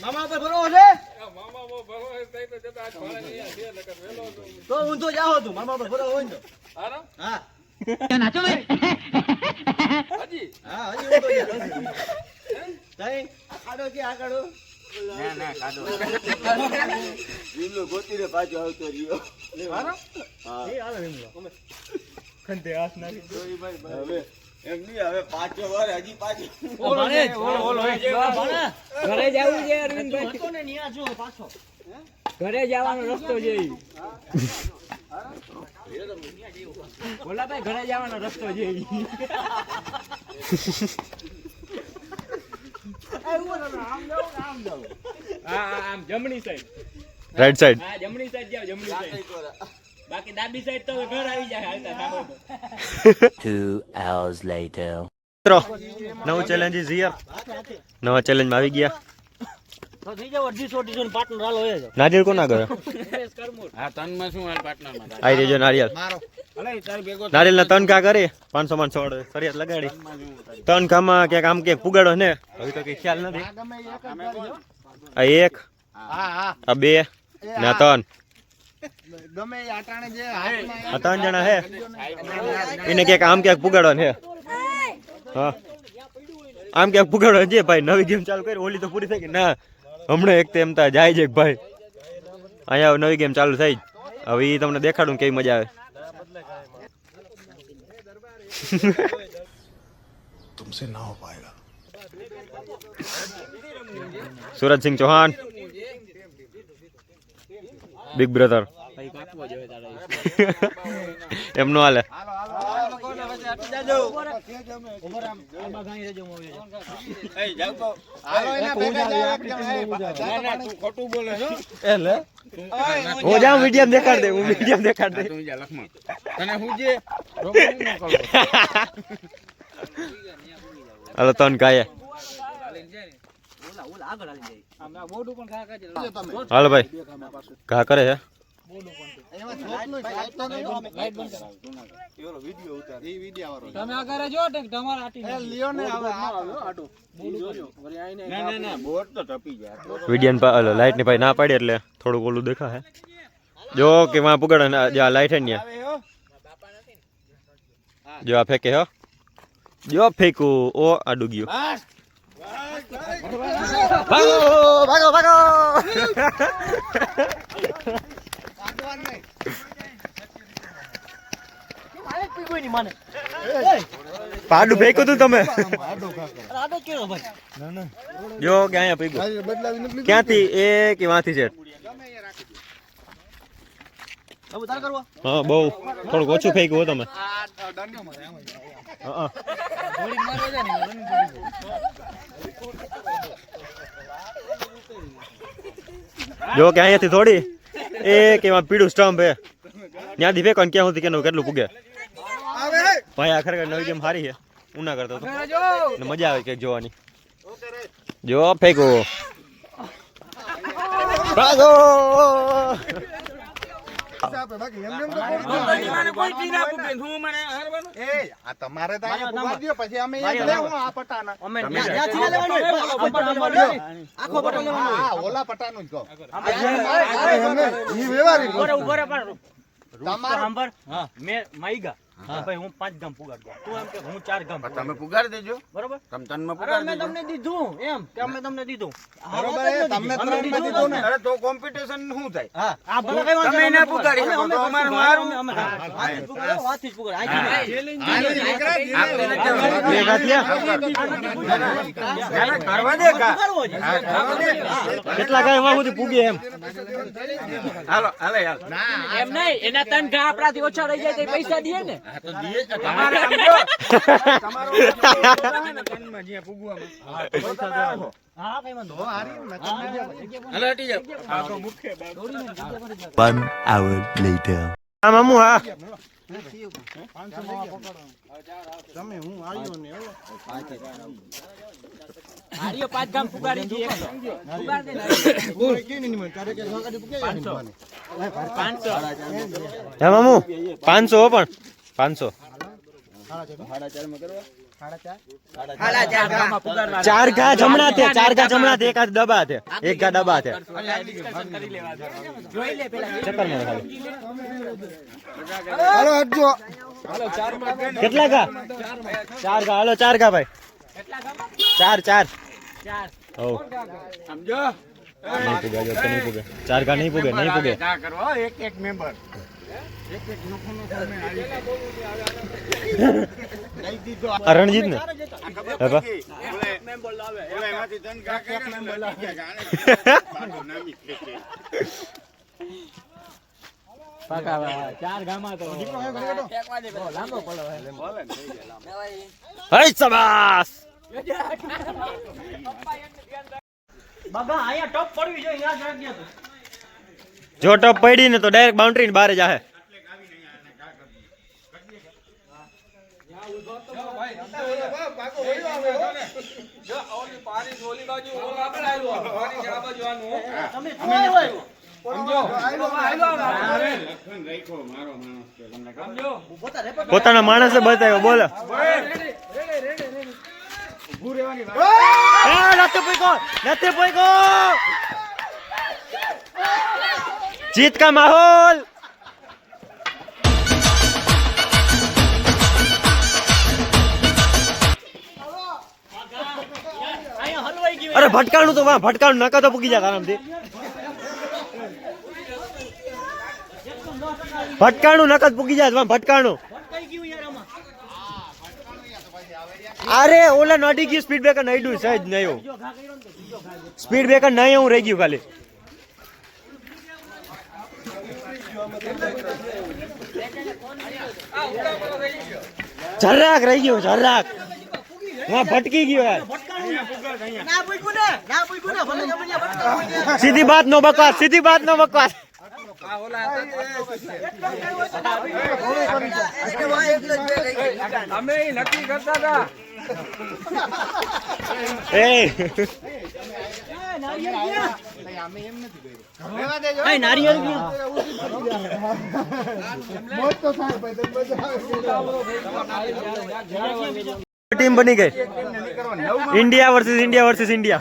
મામા પર ભરો છે મામા બહુ ભરો છે તો જતા આજ ભાડે નહીં છે નકર વેલો તો હું તો જાવ તું મામા પર ભરો હોય ને આરામ હા નાચો ભાઈ હાજી હા હજી હું તો જાવ તઈ આડો કે આકડો ના કાઢો વિમલો ગોતીને પાછો આવતો રહ્યો આરામ હા એ આવે વિમલો ખંતે હાથ નાખી જોઈ ભાઈ હવે એમ નહીં હવે પાછો વાર હજી પાછો ઘરે જવું છે અરવિંદભાઈ તો ને ન્યા જો પાછો ઘરે જવાનો રસ્તો છે ભોલાભાઈ ઘરે જવાનો રસ્તો છે આમ જમણી સાઈડ રાઈટ સાઈડ હા જમણી સાઈડ જાવ જમણી સાઈડ બાકી ડાબી સાઈડ તો ઘર આવી જાય હાલતા થાકો તો 2 hours later મિત્રો નવું ચેલેન્જ ઇઝ હિયર નવા ચેલેન્જમાં આવી ગયા તો થઈ જાવ 250 પાર્ટનર હાલો હે નારિયેળ કોના ગયો હા તનમાં શું હાલ પાર્ટનરમાં આઈ રેજો નારિયેળ અલે તારી ભેગો નારિયેળના તન કા કરી 500 માં છોડ ફરિયાદ લગાડી તન કામાં ક્યાંક આમ ક્યાંક પુગાડો ને હવે તો કઈ ખ્યાલ નથી આ એક આ બે ને આ ત્રણ ગમે આટાણે જે આ ત્રણ જણા હે એને ક્યાંક આમ ક્યાંક પુગાડો ને હા આમ ક્યાંક પુગાડો છે ભાઈ નવી ગેમ ચાલુ કરી ઓલી તો પૂરી થઈ ગઈ ના હમણાં એક તેમ તા જાય છે ભાઈ અહીંયા નવી ગેમ ચાલુ થઈ હવે એ તમને દેખાડું કેવી મજા આવે तुमसे ना हो पाएगा सूरज सिंह चौहान बिग ब्रदर એમનો હાલે ખોટું બોલે છો એટલે હું જાઉં મીડિયમ દેખાડ દે હું મીડિયમ દેખાડ દે તું જા લખમાં તને હું જે રોકડી ન કરું હાલો તન ગાય હાલો ભાઈ ઘા કરે છે તમે આ ઘરે જો તમારા આટી લિયો ને હવે આટો ના ના બોટ તો ટપી જાય વિડિયન લાઈટ ની ભાઈ ના પાડી એટલે થોડુંક ઓલું દેખા હે જો કે વાં પુગડ જો આ લાઈટ હે ને જો આ ફેંકે હો જો ફેંકું ઓ આડું ગયું ભાગો ભાગો ભાગો પાડું ફેંક્યું તું તમે જો કે અહીંયા ફેંક્યું ક્યાંથી એ કે વાંથી છે હા બહુ થોડુંક ઓછું ફેંક્યું હો તમે જો કે અહીંયાથી થોડી એ કેવા પીળું સ્ટમ્પ હે ત્યાંથી ફેંકો ને ક્યાં સુધી કેનું કેટલું પૂગે ભાઈ આ ખરેખર નવી ગેમ સારી છે ઉના કરતો તો ને મજા આવે કે જોવાની જો ફેંકો ભાગો તમારે તો અહીંયા પુગાડ દ્યો પછી અમે અહીંયા લેવું આ પટાના આખો પટો લેવાનો હા ઓલા પટાનું જ કહો મેં માઈગા ભાઈ હું 5 ગામ પુગાડ દઉં તું એમ કે હું 4 ગામ તમે પુગાડ દેજો બરોબર તમે તનમાં અરે પુગાડ મેં દેજો તમને દીધું એમ કે અમે તમને દીધું બરોબર છે તમને ત્રણ માં દીધું ને અરે તો કોમ્પિટિશન શું થાય હા આ ભલે કઈ વાંધો તમે ના પુગાડી શકો તો અમારે મારું વાતથી જ પુગાડ કરવા દે કા કેટલા ગાય એમાં સુધી પૂગે એમ હાલો હાલે હાલ એમ નહીં એના 3 ઘા આપણાથી ઓછા રહી જાય તો પૈસા દે ને તો દીએ તમારે સમજો તમારો તનમાં જ્યાં પુગવામાં પૈસા દો હા કઈ વાંધો હાલે હટી જાવ આ તો મુખ્ય 1 hour later હા મામુ હા તમે હું આવ્યો ને આર્યો 5 ગામ પુગાડી દી એક પુગાડ દે કોઈ કે નહીં મને તારે કે લગાડી પુગે 500 હે મામુ 500 હો પણ 500 ચાર ઘા જમણા થે, ચાર ઘા જમણા થે, એક હાથ દબા થે, એક ઘા દબા થે. ચક્કર મારો ખાલી. કેટલા ઘા? ચાર ઘા. હાલો 4 ઘા ભાઈ. 4 ઓ સમજો નહીં પૂગે, જો કે નહીં પૂગે. 4 ઘા નહીં પૂગે, નહીં પૂગે. ચા કરો એક મેમ્બર એક નોખો મેં આ રણજીત ને ખબર મેમ્બર લાવે એમાંથી તન એક મેમ્બર લાવે ગાને બાંધો નામી ખેચે હે શાબાશ. જો ટપ પડી ને તો ડાયરેક્ટ બાઉન્ડ્રી ની બહાર જાહે. પોતાના માણસે બતાવ્યો. બોલો નથી પોઈકો. जीत का माहौल. અરે ભટકાણું તો વાહ, ભટકાણું નકા તો પૂકી જાય આરામથી. ભટકાણું નકા તો પૂકી જાય ભટકાણું. અરે ઓલા નડી ગયું સ્પીડ બ્રેકર નહીં ડું સહેજ નહીં. સ્પીડ બ્રેકર નહીં હું રહી ગયું ખાલી. જરાક રહી ગયો, જરાક વहाँ भटकी गयो यार. सीधी बात नो बकवास, सीधी बात नो बकवास. અમે નક્કી કરતા હતા टीम बनी गई. India versus India versus India.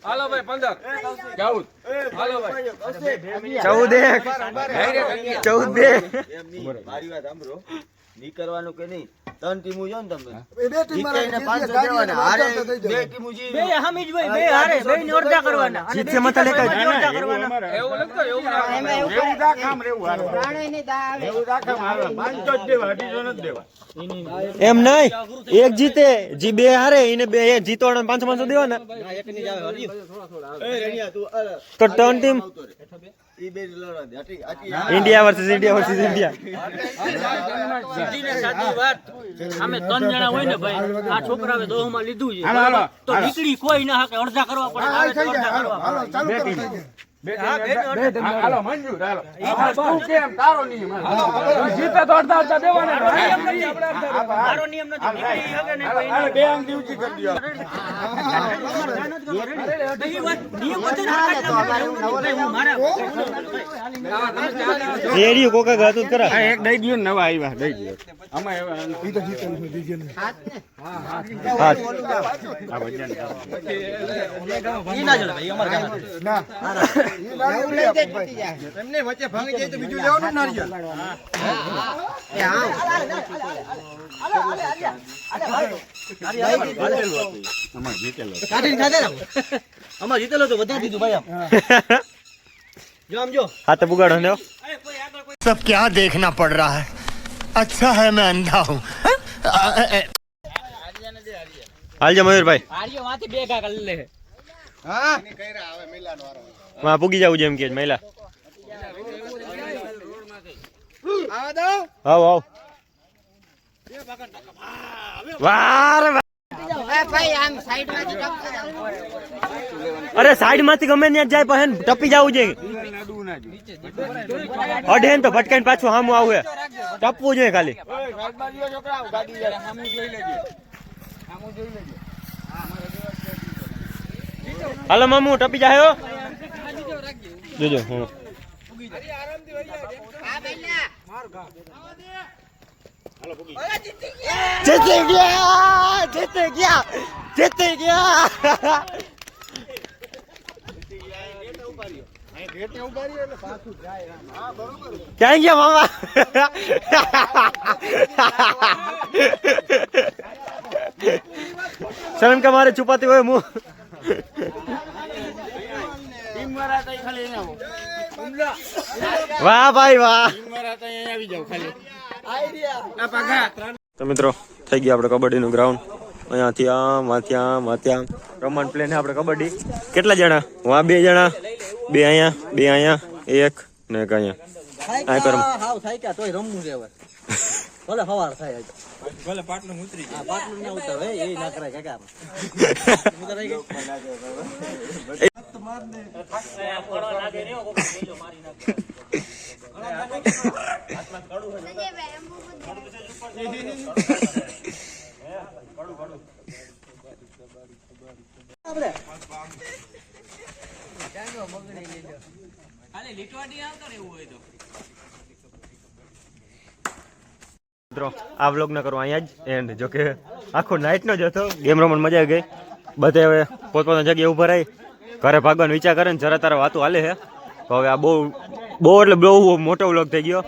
હાલો ભાઈ 15 14 હાલો ભાઈ 14 મારી વાત સાંભળો. નીકળવાનું કે નહીં, 3 ટીમો જો ને તમે જીતીને 500 દેવાના, હારે 2 ટીમો જીતી બે હમી જ હોય, બે હારે બે ને અડધા કરવાના, જીત से मतलब लेकर એવું લખતો એવું એવું કામ રેવું હાલો એવું કામ હાલો 500 જ દેવા 250 નથી દેવા. એમ નહીં, એક જીતે જી બે હારે એને બે જીતવાના 500 દેવાના. એક ની જાવે હરિયો એ રેડિયા તું તો ટર્ન ટીમ ઈ બે લડવા દે. આટી India versus India versus India. સીધી સાચી વાત. અમે 3 જણા હોય ને ભાઈ, આ છોકરાએ 10 માં લીધું છે હાલો તો નીકળી કોઈ ના હકે, અડધા કરવા પડે, આવે તો અડધા કરવા પડે. હાલો મંજૂર હાલો તું કેમ તારો નિયમ જીતે તો અડધા અડધા દેવાના. મારો નિયમ નથી, નીકળી હકે ને કોઈ હાલો બે અંક ડ્યુટી કરી દો. નિયમ બધાને તો મારા રેડિયો કોકા ગાતું જ કરા. એક દઈ દયો નવા આવ્યા દઈ દયો અમે ઈ તો જીતે દઈ દયો હા આ વજન ઈ ના જડે ભાઈ, અમાર કામ ના એમને વચ્ચે ભાંગી જાય તો બીજું લેવાનું નારિયેળ. એ હા અમાર જીતેલો કાઢીને ખાધે ને અમાર જીતેલો તો વધારી દીધું ભાઈ. આમ જો આમ જો હા તો પુગાડો ને. सब क्या देखना पड़ रहा है. अच्छा है मैं अंधा हूँ. હાલજો મયુરભાઈ, આર્યો માંથી બે ઘા કરી લે. હા માં પૂગી જવું જેમ કે મહિલા. આવ આવ વાહ રે વાહ. અરે સાઈડ માંથી ગમે ત્યાં જાય પણ ટપી જવું જોઈએ. અઢે તો ભટકાઈને પાછું સામું આવું ટપવું જોઈએ ખાલી. હાલો મામુ ટપી જાય હો. જોજો હું જીતી ગયા જીતી ગયા જીતી ગયા ક્યાં ગયા મામા શરમ કે મારે છુપાતી હોય મું વાહ ભાઈ વાહ તો મિત્રો થઈ ગયા આપણે કબડ્ડીનું ગ્રાઉન્ડ અહીંયાથી આમ રમણ પ્લેન આપણે કબડ્ડી કેટલા જણા વાહ 2 જણા 2 અહીંયા 1 ને એક અહીંયા આ કરમ હાવ થાય કે તોય રમવું છે હવે ભલે સવાર થાય ભલે પાટલું ઉતરી જાય પાટલું ના ઉતરે એ ના કરાય કાકા મિત્રો આ વ્લોગ ન કરો અહીંયા જ એન્ડ જો કે આખો નાઇટ નો જ હતો ગેમ રમવાની મજા આવી ગઈ બધે હવે પોતપોતાની જગ્યાએ ઉભા રહી ઘરે ભાગવાનો વિચાર કરે ને જરા તારા વાતો હાલે છે તો હવે આ બહુ એટલે બહુ મોટો વ્લોગ થઈ ગયો